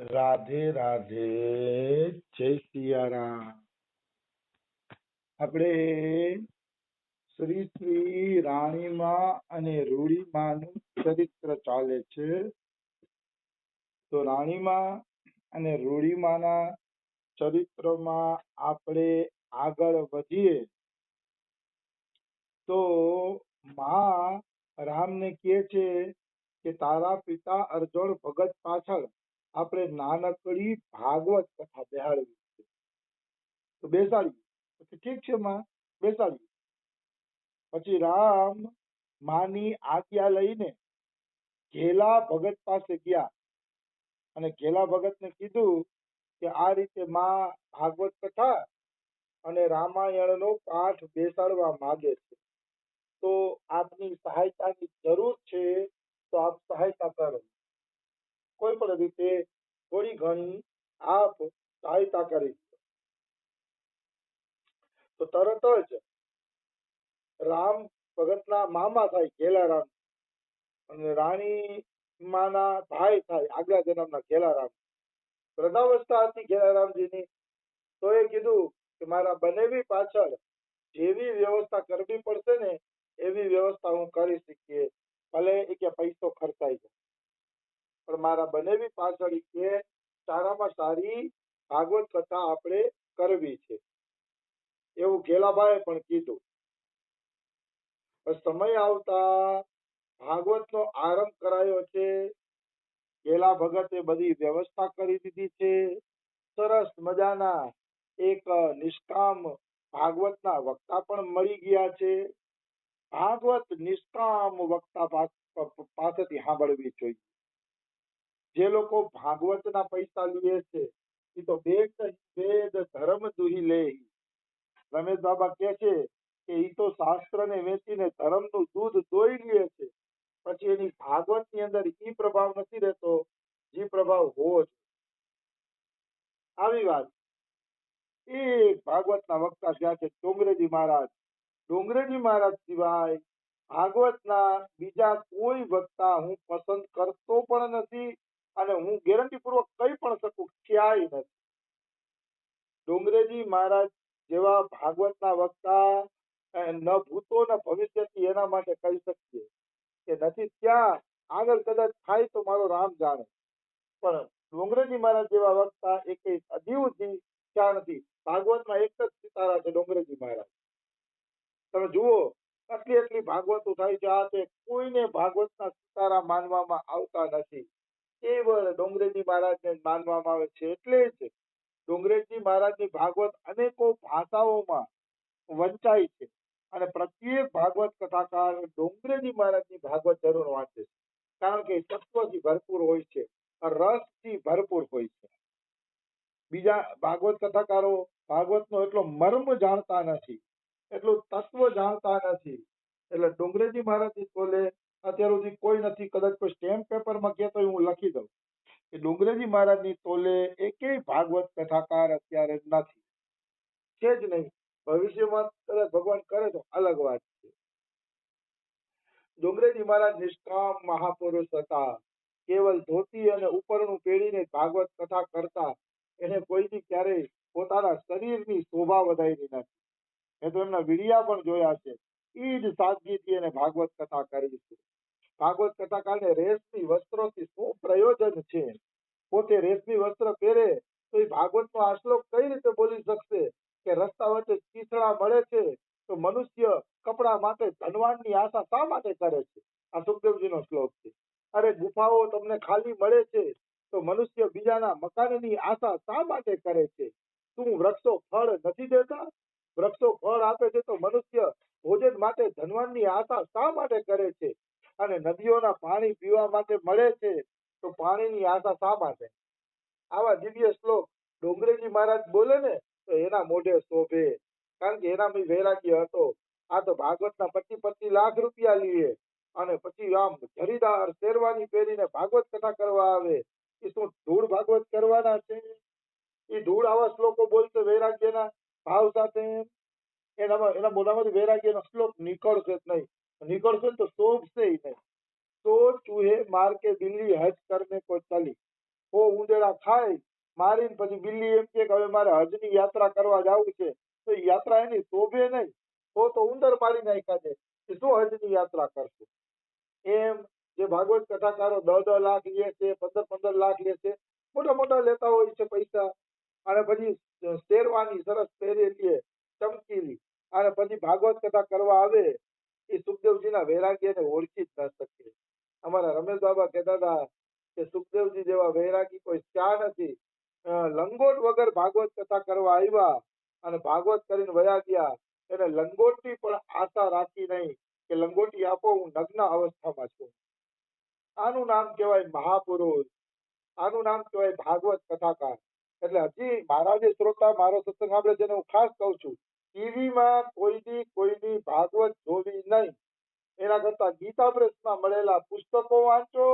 રાધે રાધે, જય સિયારામ. આપણે શ્રી શ્રી રાણીમાં અને રૂડીમાંનું ચરિત્ર ચાલે છે. તો રાણીમાં અને રૂડીમાંના ચરિત્રમાં આપણે આગળ વધીએ તો માં રામને કહે છે કે તારા પિતા અર્જુન ભગત પાછળ આપણે નાનકડી ભાગવત કથા બેહાડવી છે. તો બેસાડી. ઠીક છે માં, બેસાડી. પછી રામ માની આજ્ઞા લઈને ઘેલા ભગત પાસે ગયા અને ઘેલા ભગતને કીધું કે આ રીતે માં ભાગવત કથા અને રામાયણનો પાઠ બેસાડવા માંગે છે, તો આપની સહાયતાની જરૂર છે, તો આપ સહાયતા કરો. કોઈ પણ રીતે થોડી ઘણી આપ સહાયતા કરી. તો તરત જ રામ ભગતના મામા થાય ઘેલારામ અને રાણી માના ભાઈ થાય આગલા જન્મના ઘેલારામ. વૃદ્ધાવસ્થા હતી ઘેલારામજીની, તો એ કીધું કે મારા બનેવી પાછળ જેવી વ્યવસ્થા કરવી પડશે ને એવી વ્યવસ્થા હું કરી શકીએ, ભલે એ કે પૈસો ખર્ચાઈ જાય, પણ મારા બનેવી પાછળ કે સારામાં સારી ભાગવત કથા આપણે કરવી છે એવું ઘેલાભાઈએ પણ કીધું. સમય આવતા ભાગવતનો આરંભ કરાયો છે. ઘેલા ભગતે બધી વ્યવસ્થા કરી દીધી છે. સરસ મજાના એક નિષ્કામ ભાગવતના વક્તા પણ મળી ગયા છે. ભાગવત નિષ્કામ વક્તા પાસેથી સાંભળવી જોઈએ. જે લોકો ભાગવતના પૈસા લે છે એ તો વેદ ધર્મ દુહી લે. રમેશ બાબા કહે છે કે એ તો શાસ્ત્રને વેચીને ધર્મનું દૂધ દોઈ લે છે, પછી એની ભાગવતની અંદર ઈ પ્રભાવ નથી રહેતો જે પ્રભાવ હોવો જોઈએ. આવી વાત. એ ભાગવતના વક્તા થયા છે ડોંગરેજી મહારાજ. ડોંગરેજી મહારાજ સિવાય ભાગવતના બીજા કોઈ વક્તા હું પસંદ કરતો પણ નથી અને હું ગેરંટી પૂર્વક કહી પણ શકું ક્યાંય નથી. ડોંગરેજી મહારાજ જેવા ભાગવતના વક્તા ન ભૂતો ન ભવિષ્યથી એના માટે કહી શકીએ કે નથી. ત્યાં આગળ કદાચ થાય તો મારો રામ જાણે, પણ ડોંગરેજી મહારાજ જેવા વક્તા એક અજીવથી ક્યાં નથી. ભાગવતમાં એક જ સિતારા છે ડોંગરેજી મહારાજ. તમે જુઓ એટલી ભાગવતો થાય છે. આ તે કોઈને ભાગવતના સિતારા માનવામાં આવતા નથી, કેવળ ડોંગરેજી મહારાજને માનવામાં આવે છે. એટલે જ ડોંગરેજી મહારાજની ભાગવત અનેકો ભાષાઓમાં વંચાય છે અને પ્રત્યેક ભાગવત કથાકાર ડોંગરેજી મહારાજની ભાગવત જરૂર વાંચે છે, કારણ કે તત્વથી ભરપૂર હોય છે, રસથી ભરપૂર હોય છે. બીજા ભાગવત કથાકારો ભાગવતનો એટલો મર્મ જાણતા નથી, એટલું તત્વ જાણતા નથી. એટલે ડોંગરેજી મહારાજની બોલે અત્યાર સુધી કોઈ નથી. કદાચ કોઈ સ્ટેમ્પ પેપરમાં કહે તો હું લખી દઉં કે ડોંગરેજી મહારાજની તોલે એકેય ભાગવત કથાકાર અત્યારે નથી, છે જ નહીં. ભવિષ્યમાં કદાચ ભગવાન કરે તો અલગ વાત છે. ડોંગરેજી મહારાજ નિષ્કામ મહાપુરુષ હતા. કેવલ ધોતી અને ઉપરણું પહેરીને ભાગવત કથા કરતા. એને કોઈથી ક્યારેય પોતાના શરીરની શોભા વધારી નથી. મેં તો એમના વિડિયા પણ જોયા છે. એ જ સાદગીથી એને ભાગવત કથા કરી છે. ભાગવત કથાકારને રેશમી વસ્ત્રોથી શું પ્રયોજન છે? પોતે રેશમી વસ્ત્ર પહેરે તો એ ભાગવતનો આ શ્લોક કઈ રીતે બોલી શકશે કે રસ્તા વચ્ચે ચીસડા મળે છે તો મનુષ્ય કપડા માટે ધનવાનની આશા શા માટે કરે છે? આ સુખદેવજીનો શ્લોક છે. અરે ગુફાઓ તમને ખાલી મળે છે તો મનુષ્ય બીજાના મકાનની આશા શા માટે કરે છે? શું વૃક્ષો ફળ નથી દેતા? વૃક્ષો ફળ આપે છે તો મનુષ્ય ભોજન માટે ધનવાનની આશા શા માટે કરે છે? અને નદીઓના પાણી પીવા માટે મળે છે તો પાણીની આશા શા માટે? આવા દિવ્ય શ્લોક ડોંગરેજી મહારાજ બોલે ને તો એના મોઢે શોભે, કારણ કે એનામાં વૈરાગ્ય હતો. આ તો ભાગવતના 25-25 લાખ રૂપિયા લીએ અને પછી આમ જરીદાર શેરવાની પહેરીને ભાગવત કથા કરવા આવે. એ શું ધૂળ ભાગવત કરવાના છે? એ ધૂળ આવા શ્લોકો બોલશે વૈરાગ્યના ભાવ સાથે. એના મોઢામાંથી વૈરાગ્યનો શ્લોક નીકળશે જ નહીં. નીકળશે ને તો શોભશે નહીં. तो चूहे मार के बिल्ली हज करने को चली, ઉંદેડા ખાય મારીને પછી બિલ્લી એમ કે હવે મારે હજની યાત્રા કરવા જવું છે, તો એ યાત્રા એની શોભે નહીં. તો ઉંદર મારી નાખ્યા છે, એ શું હજની યાત્રા કરશે? એમ જે ભાગવત કથાકારો 10-10 લાખ લે છે, 15-15 લાખ લે છે, મોટા મોટા લેતા હોય છે પૈસા, અને પછી શેરવાની સરસ પહેરેલી ચમકીલી, અને પછી ભાગવત કથા કરવા આવે, એ સુખદેવજીના વૈરાગ્યને ઓળખી જ ન શકે. અમારા રમેશ બાબા કહેતા હતા કે સુખદેવજી જેવા વૈરાગી કોઈ ક્યાં નથી. લંગોટ વગર ભાગવત કથા કરવા આવ્યા અને ભાગવત કરીને વયા ગયા. એને લંગોટની પણ આશા રાખી નહીં કે લંગોટી આપો, હું નગ્ન અવસ્થામાં છું. આનું નામ કહેવાય મહાપુરુષ, આનું નામ કહેવાય ભાગવત કથાકાર. એટલે હજી મારા જે શ્રોતા મારો સત્સંગ સાંભળે છે એને હું ખાસ કહું છું, ટીવીમાં કોઈની ભાગવત જોવી નહીં. એના કરતા ગીતા પ્રેસમાં મળેલા પુસ્તકો વાંચો,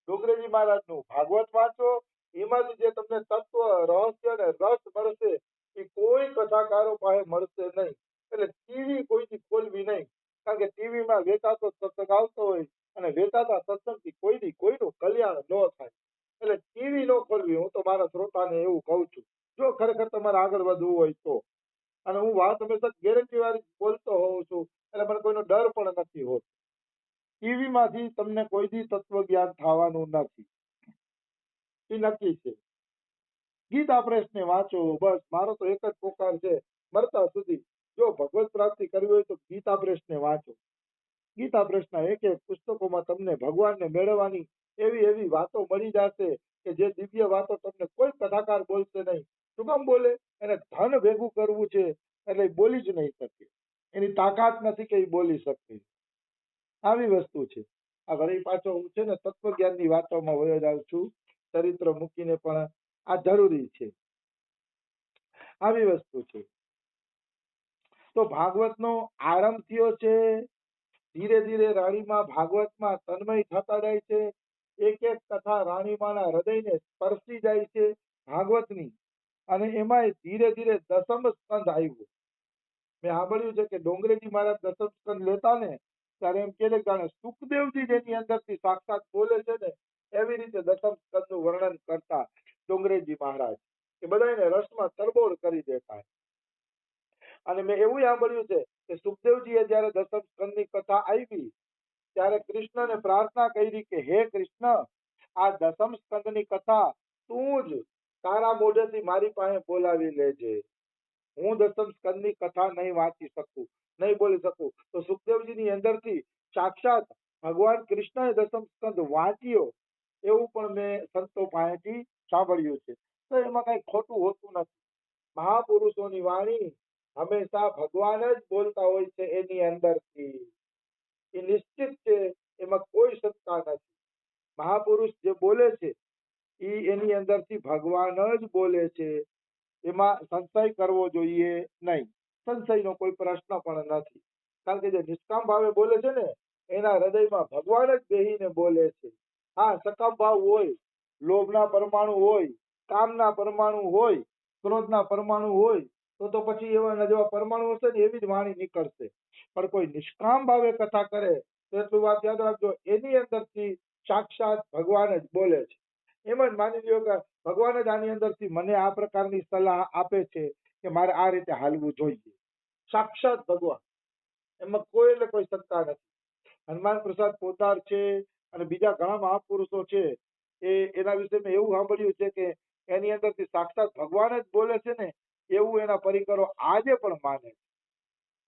ડોંગરેજી મહારાજનું ભાગવત વાંચો, એમાંથી જે તમને તત્વ, રહસ્ય અને રસ મળશે એ કોઈ કથાકારો પાસે મળશે નહીં. એટલે ટીવી કોઈની ખોલવી નહીં, કારણ કે ટીવીમાં વેચાતો સત્સંગ આવતો હોય અને વેચાતા સત્સંગથી કોઈનું કલ્યાણ ન થાય. એટલે ટીવી ન ખોલવી, હું તો મારા શ્રોતાને એવું કહું છું, જો ખરેખર તમારે આગળ વધવું હોય તો. અને હું વાત હંમેશા ગેરંટી વાળી બોલતો હોઉં છું, એટલે મને કોઈનો ડર પણ નથી હોતો. ટીવી માંથી તમને કોઈ દી તત્વ જ્ઞાન થવાનું નથી, એ નક્કી છે. ગીતા પ્રેસને વાંચો, બસ મારો તો એક જ પોકાર છે મરતા સુધી, જો ભગવત પ્રાપ્તિ કરવી હોય તો ગીતા પ્રેસને વાંચો. ગીતા પ્રેસના એક એક પુસ્તકોમાં તમને ભગવાનને મેળવવાની એવી વાતો મળી જશે કે જે દિવ્ય વાતો તમને કોઈ કથાકાર બોલશે નહીં. શું કામ બોલે? એને ધન ભેગું કરવું છે એટલે એ બોલી જ નહીં શકે, એની તાકાત નથી કે એ બોલી શકે. આવી વસ્તુ છે. આ વળી પાછો હું છે ને તત્વજ્ઞાનની વાતોમાં વયો જાઉં છું, ચરિત્ર મૂકીને, પણ આ જરૂરી છે. આવી વસ્તુ છે. તો ભાગવતનો આરંભ થયો છે, ધીરે ધીરે રાણીમાં ભાગવતમાં તન્મય થતા જાય છે. એક એક કથા રાણીમાના હૃદયને સ્પર્શી જાય છે ભાગવતની. અને એમાંય ધીરે ધીરે દસમ સ્કંદ આવ્યો. મેં સાંભળ્યું છે કે ડોંગરેજી મહારાજ દસમ સ્કંદ લેતા ને ત્યારે એમ કે જાણે સુખદેવજી જેની અંદરથી સાક્ષાત બોલે છે ને એવી રીતે દસમ સ્કંદનું વર્ણન કરતા ડોંગરેજી મહારાજ, એ બધાને રસમાં તરબોળ કરી દેતા. અને મેં એવું સાંભળ્યું છે કે સુખદેવજીએ જયારે દસમ સ્કંદની કથા આવી ત્યારે કૃષ્ણને પ્રાર્થના કરી કે હે કૃષ્ણ, આ દસમ સ્કંદની કથા તું જ તારા મોઢેથી મારી પાસે બોલાવી લેજે. હું દસમ સ્કંદની કથા નહીં વાંચી શકું, નહીં બોલી શકું. તો સુખદેવજીની અંદરથી સાક્ષાત ભગવાન કૃષ્ણએ દસમ સ્કંદ વાંચ્યો એવું પણ મેં સંતો પાસેથી સાંભળ્યું છે. તો એમાં કઈ ખોટું હોતું નથી. મહાપુરુષોની વાણી હંમેશા ભગવાન જ બોલતા હોય છે એની અંદરથી, એ નિશ્ચિત છે, એમાં કોઈ શંકા નથી. મહાપુરુષ જે બોલે છે એ એની અંદરથી ભગવાન જ બોલે છે, એમાં સંશય કરવો જોઈએ નહીં. સંશયનો કોઈ પ્રશ્ન પણ નથી, કારણ કે જે નિષ્કામ ભાવે બોલે છે ને એના હૃદયમાં ભગવાન જ બેહીને બોલે છે. હા, સકામ ભાવ હોય, લોભના પરમાણુ હોય, કામના પરમાણુ હોય, ક્રોધના પરમાણુ હોય, તો પછી એવા જેવા પરમાણુ હશે ને એવી જ વાણી નીકળશે. પણ કોઈ નિષ્કામ ભાવે કથા કરે તો એટલું વાત યાદ રાખજો, એની અંદરથી સાક્ષાત ભગવાન જ બોલે છે. એમ જ માની લ્યો કે ભગવાન જ આની અંદરથી મને આ પ્રકારની સલાહ આપે છે કે મારે આ રીતે હાલવું જોઈએ. સાક્ષાત ભગવાન, એમાં કોઈ એટલે કોઈ શંકા નથી. હનુમાન પ્રસાદ પોતાર છે અને બીજા ઘણા મહાપુરુષો છે, એના વિશે મેં એવું સાંભળ્યું છે કે એની અંદરથી સાક્ષાત ભગવાન જ બોલે છે ને એવું એના પરિકરો આજે પણ માને છે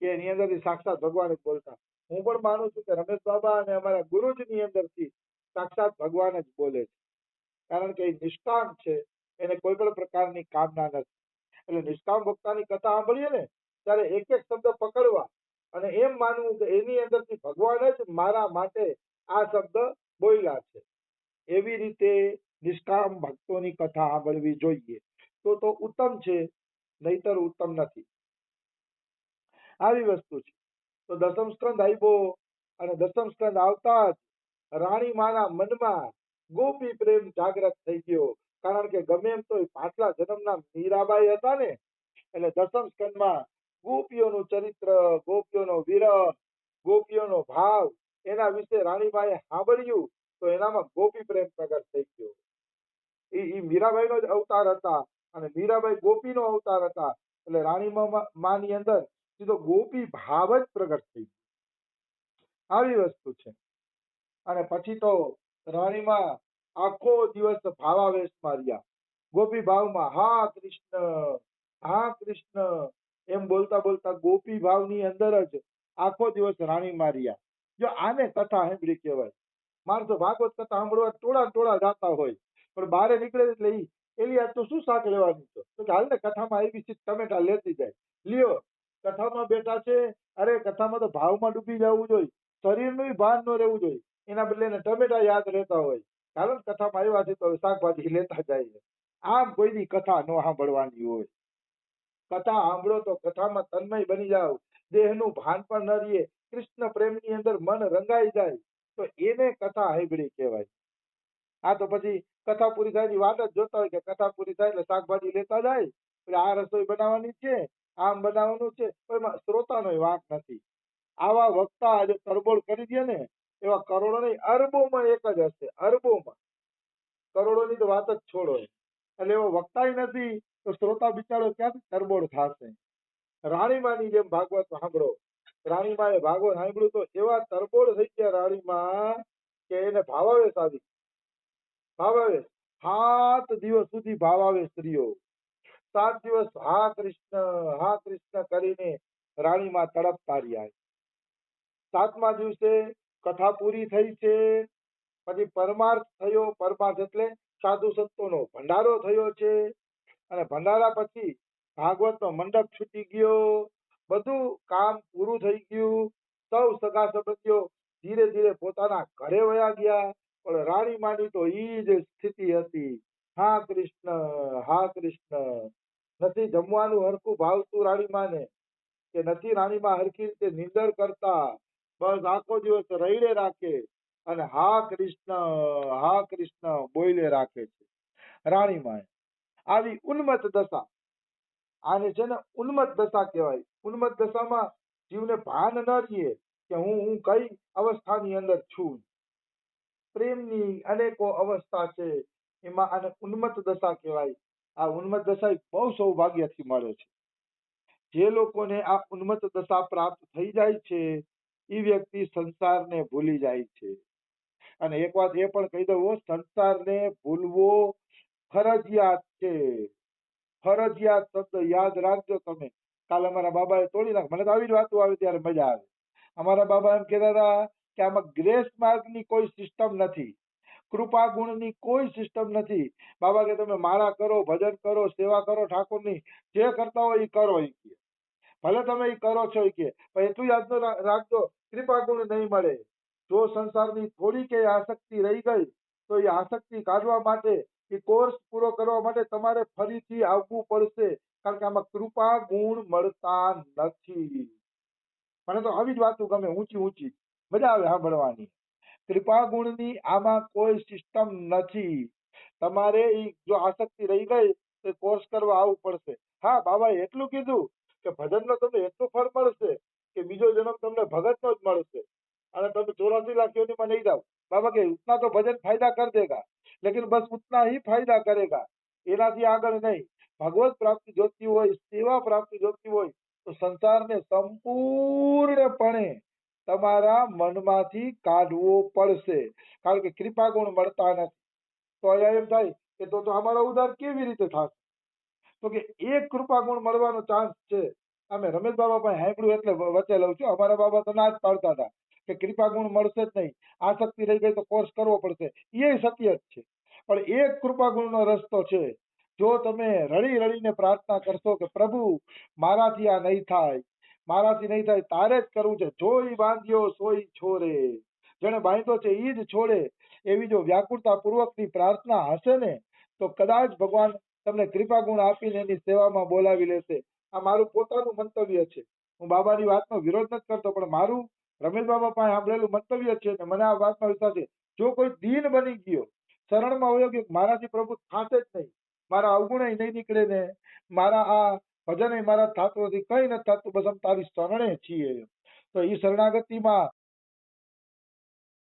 કે એની અંદરથી સાક્ષાત ભગવાન જ બોલતા. હું પણ માનું છું કે રમેશ બાબા અને અમારા ગુરુજીની અંદરથી સાક્ષાત ભગવાન જ બોલે છે, કારણ કે એ નિષ્કામ છે, એને કોઈ પણ પ્રકારની કામના નથી. એટલે નિષ્કામ ભક્તાની કથા સાંભળીએ ને ત્યારે એક એક શબ્દ પકડવા અને એમ માનવું કે એની અંદરથી ભગવાન જ મારા માટે આ શબ્દ બોલ્યા છે. એવી રીતે નિષ્કામ ભક્તોની કથા સાંભળવી જોઈએ, તો ઉત્તમ છે, નહીતર ઉત્તમ નથી. આવી વસ્તુ છે. તો દસમ સ્કંદ આવ્યો અને દસમ સ્કંદ આવતા જ રાણી માના મનમાં ગોપી પ્રેમ જાગ્રત થઈ ગયો, કારણ કે ગમે એમ તો પાછલા જન્મના મીરાબાઈ હતા ને, એટલે દસમ સ્કંદમાં ગોપીઓનું ચરિત્ર, ગોપીઓનો વિરહ, ગોપીઓનો ભાવ, એના વિશે રાણીબાઈએ સાંભળ્યું તો એનામાં ગોપી પ્રેમ પ્રગટ થઈ ગયો. એ મીરાબાઈનો જ અવતાર હતા અને મીરાબાઈ ગોપીનો અવતાર હતા. એટલે રાણીમાં માની અંદર સીધો ગોપી ભાવ જ પ્રગટ થઈ ગયો. આવી વસ્તુ છે. અને પછી તો રાણીમાં આખો દિવસ ભાવાવેશમાં રહ્યા. ગોપી ભાવમાં હા કૃષ્ણ એમ બોલતા બોલતા ગોપી ભાવની અંદર જ આખો દિવસ રાણીમાં રહ્યા. જો આને કથા સાંભળી કહેવાય. માણસો ભાગવત કથા સાંભળવા ટોળા ટોળા જાતા હોય પણ બહાર નીકળે એટલે એલી આજ તો શું શાક લેવાનું છે તો કે હાલ ને કથામાં આવી છે ટમેટા લેતી જાય. લ્યો કથામાં બેઠા છે. અરે કથામાં તો ભાવમાં ડૂબી જવું જોઈએ. શરીરનું ભાન ન રહેવું જોઈએ. એના બદલે એને ટમેટા યાદ રહેતા હોય. કારણ કથામાં આવ્યા છે તો શાકભાજી લેતા જાય. આમ કોઈની કથા ન સાંભળવાની હોય. કથા સાંભળો તો કથામાં તન્મય બની જાવ. દેહનું ભાન પણ ન રહે. કૃષ્ણ પ્રેમની અંદર મન રંગાઈ જાય તો એને કથા સાંભળી કહેવાય. આ તો પછી કથા પૂરી થાય વાત જ જોતા હોય કે કથા પૂરી થાય એટલે શાકભાજી લેતા જાય. એટલે આ રસોઈ બનાવવાની છે, આમ બનાવવાનું છે, એમાં શ્રોતાનો વાંક નથી. આવા વક્તા આજે તરબોળ કરી દે ને એવા કરોડો નહીં અરબોમાં એક જ હશે. અરબોમાં કરોડોની તો વાત જ છોડો. એટલે એવો વક્તાય નથી તો શ્રોતા બિચારો ક્યાંથી તરબોળ થશે. રાણીમાની જેમ ભાગવત સાંભળો. રાણીમાએ ભાગવત સાંભળ્યું તો એવા તરબોળ થઈ ગયા રાણીમાં કે એને ભાવાવેશ આવી. ભાવાવેશ 7 દિવસ સુધી ભાવાવેશ રહ્યો. 7 દિવસ હા કૃષ્ણ કરીને રાણીમાં તડપતા રહ્યા. 7મા દિવસે કથા પૂરી થઈ છે. પછી પરમાર્થ થયો. પરમાર્થ એટલે સાધુ સંતોનો ભંડારો થયો છે. અને ભંડારા પછી ભાગવતનો મંડપ છૂટી ગયો. બધું કામ પૂરું થઈ ગયું. સૌ સગા સંબંધીઓ ધીરે ધીરે પોતાના ઘરે વયા ગયા. પણ રાણીમાની તો ઈ જ સ્થિતિ હતી. હા કૃષ્ણ નથી જમવાનું હરખું ભાવતું રાણીમાને કે નથી રાણીમા હરખી રીતે નિંદર કરતા. બસ આખો દિવસ રહીડે રાખે અને હા કૃષ્ણ બોલે રાખે છે. રાણીમાએ આવી ઉન્મત્ત દશા. આને છે ને ઉન્મત્ત દશા કહેવાય. ઉન્મત્ત દશામાં જીવને ભાન ન રહે કે હું કઈ અવસ્થાની અંદર છું. પ્રેમની અનેકો અવસ્થા છે. એમાં આને ઉન્મત્ત દશા કહેવાય. આ ઉન્મત્ત દશા બહુ સૌભાગ્યથી મળે છે. જે લોકોને આ ઉન્મત્ત દશા પ્રાપ્ત થઈ જાય છે એ વ્યક્તિ સંસારને ભૂલી જાય છે. અને એક વાત એ પણ કહી દઉં, સંસારને ભૂલવો ફરજિયાત છે. ફરજિયાત શબ્દ યાદ રાખજો તમે. કાલે અમારા બાબાએ તોડી નાખ. મને તો આવી જ વાતો આવે ત્યારે મજા આવે. અમારા બાબા એમ કહેતા હતા કે આમાં ગ્રેસ માર્ગની કોઈ સિસ્ટમ નથી. કૃપા ગુણની કોઈ સિસ્ટમ નથી. બાબા કે તમે માળા કરો, ભજન કરો, સેવા કરો ઠાકોરની, જે કરતા હોય એ કરો. એ કે ભલે તમે એ કરો છો એ કે પણ એટલું યાદ રાખજો કૃપા ગુણ નહીં મળે. જો સંસારની થોડી કે આસક્તિ રહી ગઈ તો એ આસક્તિ કાઢવા માટે એ કોર્સ પૂરો કરવા માટે તમારે ફરીથી આવવું પડશે. કારણ કે આમાં કૃપા ગુણ મળતા નથી. મને તો આવી જ વાતો ગમે, ઊંચી મજા આવે સાંભળવાની. કૃપા ગુણની આમાં કોઈ સિસ્ટમ નથી. તમારે જો આસક્તિ રહી ગઈ તો કોર્સ કરવા આવવું પડશે. હા બાબાએ એટલું કીધું કે ભજનનો તમને એટલું ફળ મળશે કે બીજો જન્મ તમને ભગતનો જ મળશે અને તમે 84 लाख योनिમાં नहीं जाओ. बाबा के उतना तो भजन फायदा कर देगा लेकिन बस उतना ही फायदा करेगा. એનાથી આગળ નહીં. ભગવત પ્રાપ્તિ જોતી હોય, સેવા પ્રાપ્તિ જોતી હોય તો સંસારને સંપૂર્ણપણે તમારા મનમાંથી કાઢવો પડશે. કારણ કે કૃપા ગુણ મળતા નથી. તો અહીંયા એમ થાય કે તો અમારો ઉદ્ધાર કેવી રીતે થશે? તો કે એક કૃપા ગુણ મળવાનો ચાન્સ છે. અમે રમેશ બાબા પાસે સાંભળ્યું એટલે વચ્ચે લઉં છું. અમારા બાબા તો ના જ પાડતા હતા કે કૃપા ગુણ મળશે જ નહીં. આસક્તિ રહી ગઈ તો કોર્સ કરવો પડશે. એ સત્ય જ છે. પણ એક કૃપા ગુણનો રસ્તો છે. જો તમે રડી રડીને પ્રાર્થના કરશો કે પ્રભુ મારાથી આ નહીં થાય, મારાથી નહીં થાય, તારે જ કરવું છે. જોઈ બાંધ્યો સોઈ છોરે. જેને બાંધ્યો છે એ જ છોડે. એવી જો વ્યાકુળતા પૂર્વકની પ્રાર્થના હશે ને તો કદાચ ભગવાન તમને કૃપા ગુણ આપીને એની સેવામાં બોલાવી લેશે. આ મારું પોતાનું મંતવ્ય છે. હું બાબાની વાતનો વિરોધ નથી કરતો પણ મારું રમેશ બાબા પાસે સાંભળેલું મંતવ્ય છે ને મને આ વાતનો વિશ્વાસ છે. જો કોઈ દીન બની ગયો, શરણમાં વયો ગયો, મારાથી પ્રભુ થશે જ નહીં, મારા અવગુણ નહીં નીકળે ને મારા આ ભજન મારા થતું નથી, કઈ નથી થતું, બસ અમે તારી શરણે છીએ, તો એ શરણાગતિમાં